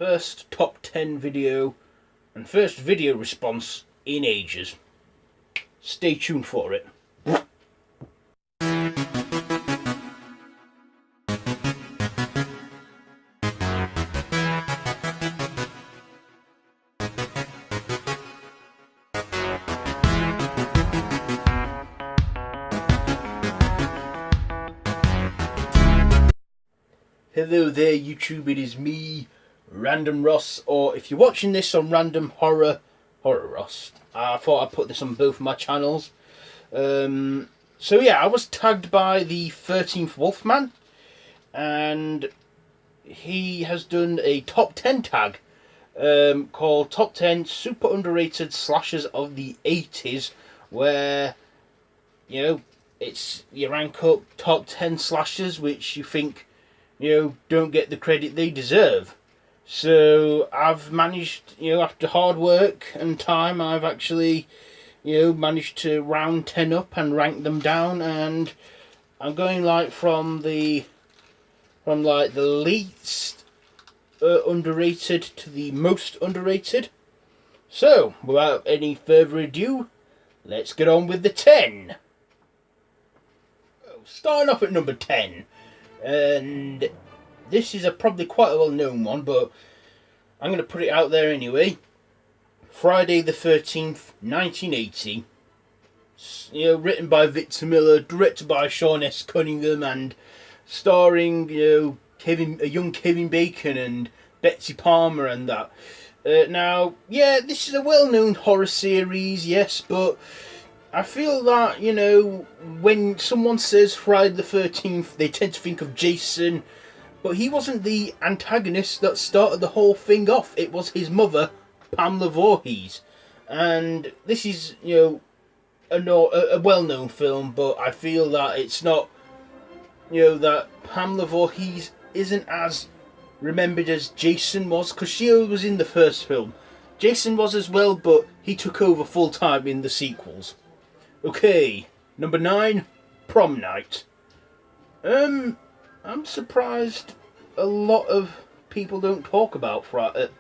First top 10 video and first video response in ages. Stay tuned for it. Hello there YouTube, it is me, Random Ross, or if you're watching this on Random Horror Ross. I thought I'd put this on both my channels. So yeah, I was tagged by the 13th Wolfman, and he has done a top 10 tag called Top 10 Super Underrated Slashers of the 80s, where, you know, it's you rank up top 10 slashers which you think, you know, don't get the credit they deserve. So I've managed, you know, after hard work and time, I've actually, you know, managed to round 10 up and rank them down, and I'm going like from the least underrated to the most underrated. So without any further ado, let's get on with the 10. Starting off at number 10. And this is probably quite a well-known one, but I'm going to put it out there anyway. Friday the 13th, 1980. You know, written by Victor Miller, directed by Sean S. Cunningham, and starring, you know, a young Kevin Bacon and Betsy Palmer and that. Now, yeah, this is a well-known horror series, yes, but I feel that, you know, when someone says Friday the 13th, they tend to think of Jason, but he wasn't the antagonist that started the whole thing off. It was his mother, Pamela Voorhees. And this is, you know, a well-known film, but I feel that it's not, you know, that Pamela Voorhees isn't as remembered as Jason was, because she was in the first film. Jason was as well, but he took over full-time in the sequels. Okay, number 9, Prom Night. I'm surprised a lot of people don't talk about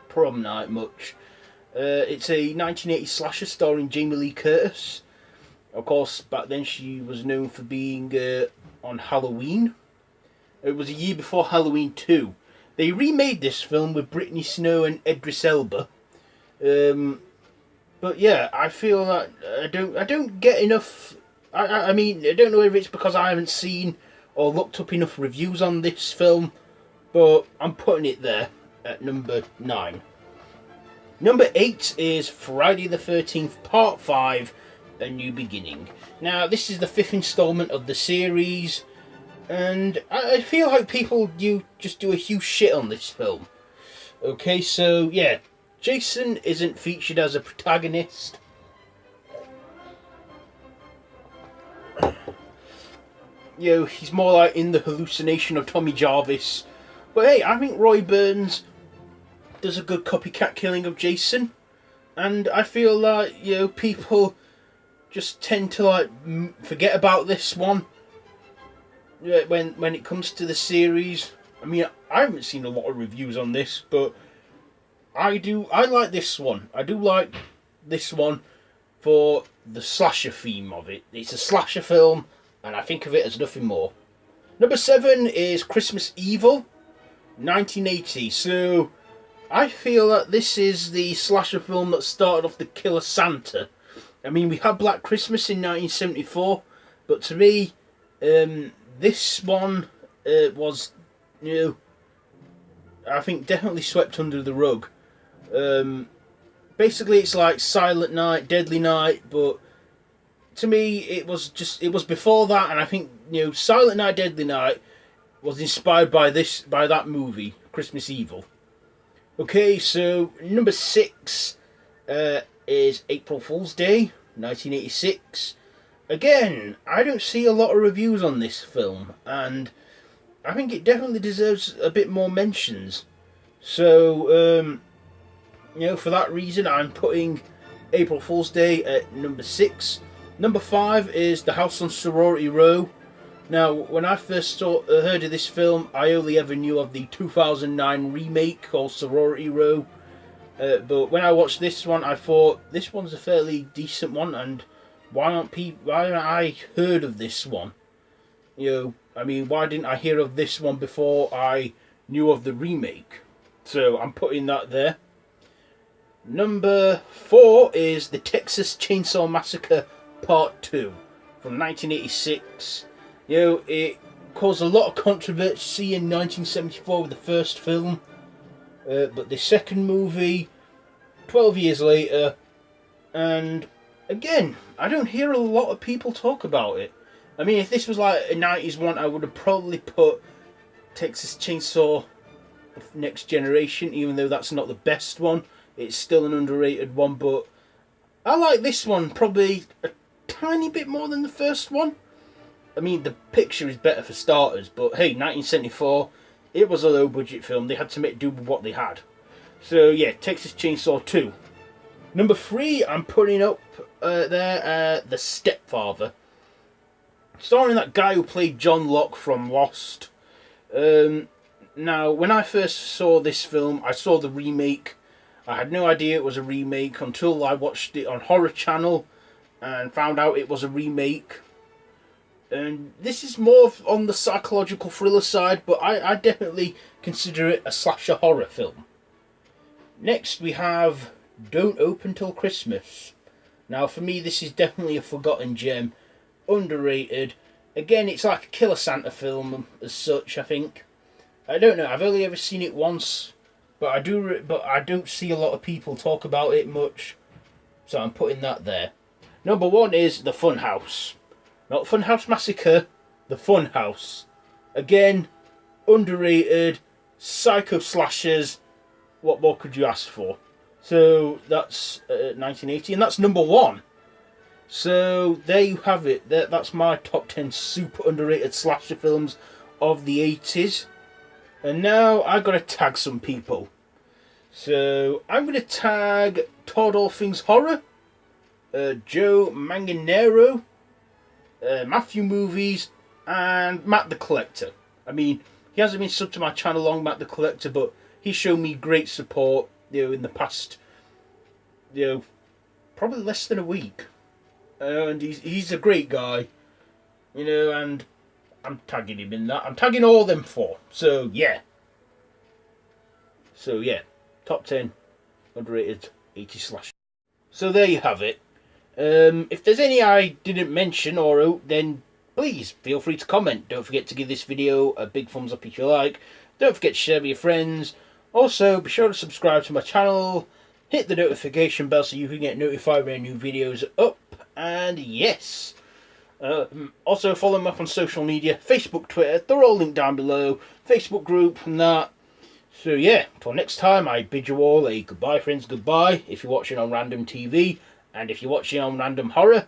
Prom Night much. It's a 1980 slasher starring Jamie Lee Curtis. Of course, back then she was known for being on Halloween. It was a year before Halloween 2. They remade this film with Brittany Snow and Idris Elba. But yeah, I feel that I don't get enough. I mean, I don't know if it's because I haven't seen or looked up enough reviews on this film, but I'm putting it there at number 9. Number 8 is Friday the 13th Part 5, A New Beginning. Now, this is the 5th installment of the series, and I feel like people just do a huge shit on this film. Okay, so yeah. Jason isn't featured as a protagonist. You know, he's more like in the hallucination of Tommy Jarvis. But hey, I think Roy Burns does a good copycat killing of Jason. And I feel like, you know, people just tend to like forget about this one when it comes to the series. I mean, I haven't seen a lot of reviews on this, but I like this one. I do like this one for the slasher theme of it. It's a slasher film, and I think of it as nothing more. Number 7 is Christmas Evil, 1980. So, I feel that this is the slasher film that started off the Killer Santa. I mean, we had Black Christmas in 1974, but to me, this one was, you know, I think definitely swept under the rug. Basically it's like Silent Night, Deadly Night, but to me it was before that, and I think, you know, Silent Night, Deadly Night was inspired by that movie, Christmas Evil. Okay, so number 6 is April Fool's Day, 1986. Again, I don't see a lot of reviews on this film, and I think it definitely deserves a bit more mentions. So, you know, for that reason, I'm putting April Fool's Day at number 6. Number 5 is The House on Sorority Row, Now, when I first heard of this film, I only ever knew of the 2009 remake called Sorority Row. But when I watched this one, I thought this one's a fairly decent one, and why haven't I heard of this one? You know, I mean, why didn't I hear of this one before I knew of the remake? So I'm putting that there. Number 4 is the Texas Chainsaw Massacre Part 2 from 1986. You know, it caused a lot of controversy in 1974 with the first film. But the second movie, 12 years later, and again, I don't hear a lot of people talk about it. I mean, if this was like a 90s one, I would have probably put Texas Chainsaw Next Generation, even though that's not the best one. It's still an underrated one, but I like this one probably a tiny bit more than the first one. I mean, the picture is better for starters, but hey, 1974, it was a low budget film. They had to make do with what they had. So yeah, Texas Chainsaw 2. Number 3, I'm putting up there, The Stepfather. Starring that guy who played John Locke from Lost. Now, when I first saw this film, I saw the remake. I had no idea it was a remake until I watched it on Horror Channel and found out it was a remake. And this is more on the psychological thriller side, but I definitely consider it a slasher horror film. Next we have Don't Open Till Christmas. Now for me this is definitely a forgotten gem, underrated. Again, it's like a Killer Santa film as such, I think. I don't know, I've only ever seen it once, but I don't see a lot of people talk about it much, so I'm putting that there. Number 1 is The Funhouse. Not Funhouse Massacre, The Funhouse. Again, underrated, psycho slashers. What more could you ask for? So that's 1980, and that's number 1. So there you have it. That's my top 10 super underrated slasher films of the 80s. And now I've got to tag some people. So I'm going to tag Todd All Things Horror, Joe Manganero, Matthew Movies, and Matt the Collector. I mean, he hasn't been subbed to my channel long, Matt the Collector, but he's shown me great support, you know, in the past, you know, probably less than a week. And he's a great guy, you know, and I'm tagging him in that. I'm tagging all them 4. So yeah. Top 10 underrated 80s slash. So there you have it. If there's any I didn't mention or out, then please feel free to comment. Don't forget to give this video a big thumbs up if you like. Don't forget to share with your friends. Also, be sure to subscribe to my channel. Hit the notification bell so you can get notified when new videos are up. And yes, also follow me up on social media, Facebook, Twitter, they're all linked down below, Facebook group and that. So yeah, until next time, I bid you all a goodbye friends, goodbye if you're watching on Random TV, and if you're watching on Random Horror,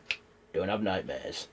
don't have nightmares.